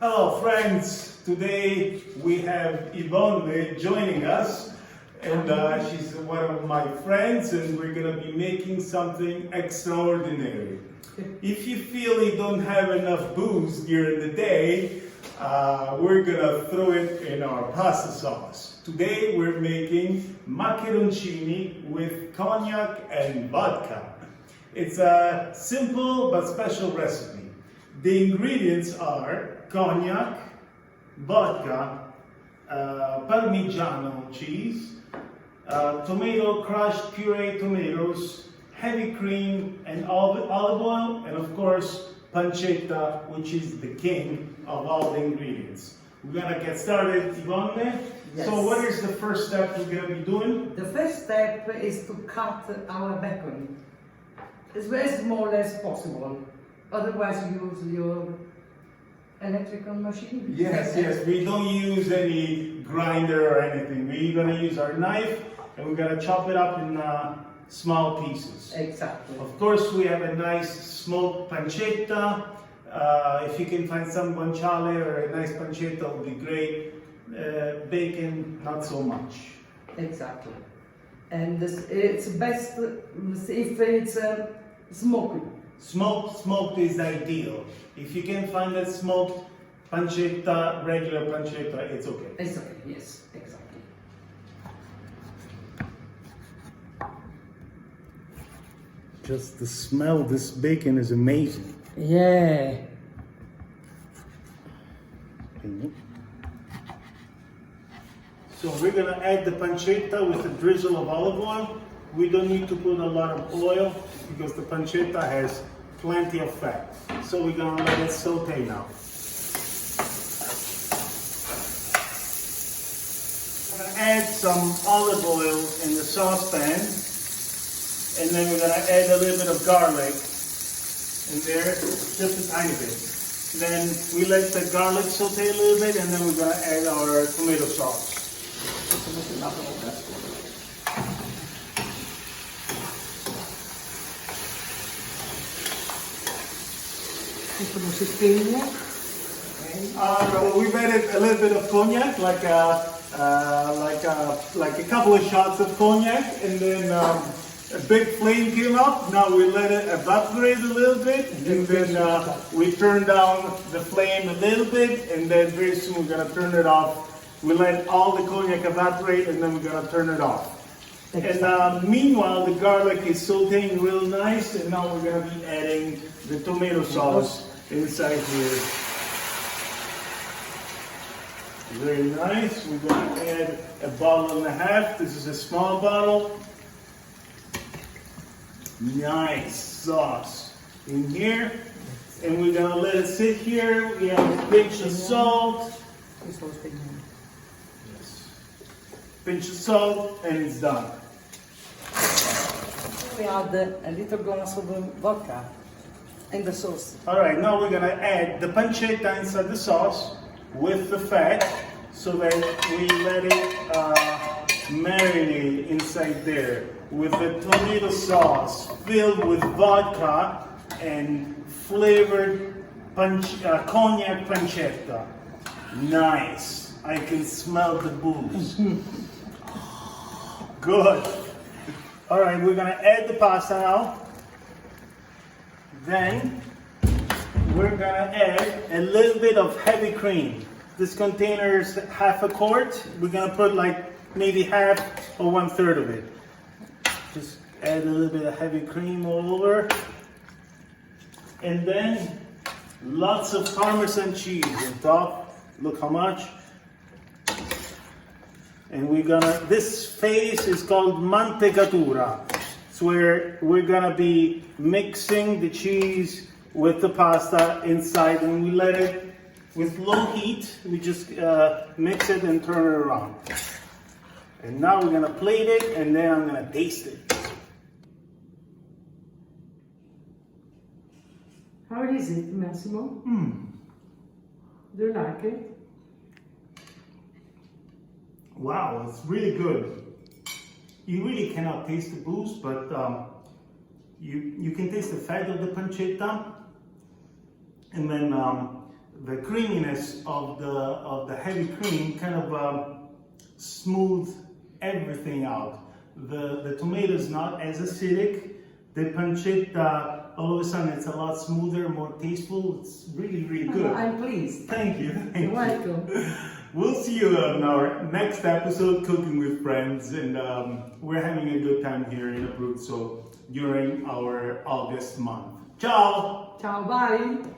Hello friends, today we have Yvonne joining us and she's one of my friends and we're going to be making something extraordinary. If you feel you don't have enough booze during the day, we're going to throw it in our pasta sauce. Today we're making macaroncini with cognac and vodka. It's a simple but special recipe. The ingredients are cognac, vodka, Parmigiano cheese, tomato crushed pureed tomatoes, heavy cream and olive oil, and of course pancetta, which is the king of all the ingredients. We're gonna get started, Yvonne. Yes. So what is the first step we're gonna be doing? The first step is to cut our bacon as very small as possible. Otherwise, use your electrical machine. Yes, we don't use any grinder or anything. We're gonna use our knife and we're gonna chop it up in small pieces. Exactly. Of course, we have a nice smoked pancetta. If you can find some guanciale or a nice pancetta, would be great. Bacon, not so much. Exactly. And it's best if it's smoky. Smoked is ideal. If you can find a smoked pancetta, regular pancetta, it's okay. It's okay, yes, exactly. Just the smell of this bacon is amazing. Yeah. So we're gonna add the pancetta with a drizzle of olive oil. We don't need to put a lot of oil because the pancetta has plenty of fat. So we're gonna let it saute now. We're gonna add some olive oil in the saucepan, and then we're gonna add a little bit of garlic in there, just a tiny bit. Then we let the garlic saute a little bit, and then we're gonna add our tomato sauce. We've added a little bit of cognac, like a couple of shots of cognac, and then a big flame came up. Now we let it evaporate a little bit, and then we turn down the flame a little bit, and then very soon we're gonna turn it off. We let all the cognac evaporate, and then we're gonna turn it off. And meanwhile, the garlic is sauteing real nice, and now we're gonna be adding the tomato sauce inside here. Very nice. We're going to add a bottle and a half. This is a small bottle. Nice sauce in here. And we're going to let it sit here. We have a pinch of salt. Yes. Pinch of salt, and it's done. We add a little glass of vodka in the sauce. All right, now we're going to add the pancetta inside the sauce with the fat, so that we let it marinate inside there with the tomato sauce filled with vodka and flavored cognac pancetta. Nice. I can smell the booze. Good. All right, we're gonna add the pasta now. Then we're gonna add a little bit of heavy cream. This container is half a quart. We're gonna put like maybe half or 1/3 of it. Just add a little bit of heavy cream all over. And then lots of Parmesan cheese on top. Look how much. And this phase is called mantecatura. It's where we're gonna be mixing the cheese with the pasta inside, and we let it with low heat. We just mix it and turn it around. And now we're gonna plate it, and then I'm gonna taste it. How is it, Massimo? Do you like it? Wow, it's really good. You really cannot taste the booze, but you can taste the fat of the pancetta, and then the creaminess of the heavy cream kind of smooth everything out. The tomato is not as acidic. The pancetta, all of a sudden, it's a lot smoother, more tasteful. It's really, really good. I'm pleased. Thank you. Thank You're you. welcome. We'll see you on our next episode, Cooking with Friends, and we're having a good time here in Abruzzo during our August month. Ciao! Ciao, bye.